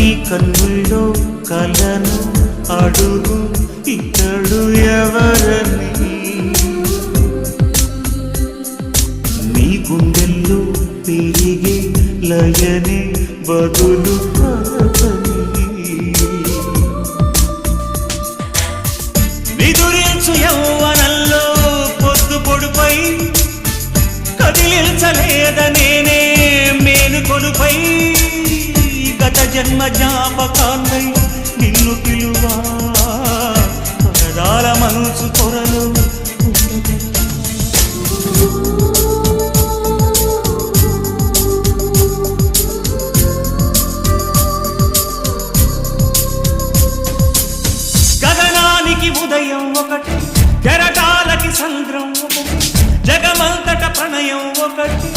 నీ కన్నుల్లో కలను అడుగు ఇతడు ఎవరని, నీ గుండెల్లో పెరిగే లయనే బదులు నిదురించు యౌవనంలో పొద్దు పొడుపై కదిలించలేదనేనే మేలుకొలుపై గత జన్మ జ్ఞాపకాన్నై నిన్ను పిలువా పరదాల మనసు కొరలు గగనానికి ఉదయం ఒకటి, కెరటాలకి సంద్రం ఒకటి, జగమంతట ప్రణయం ఒకటి.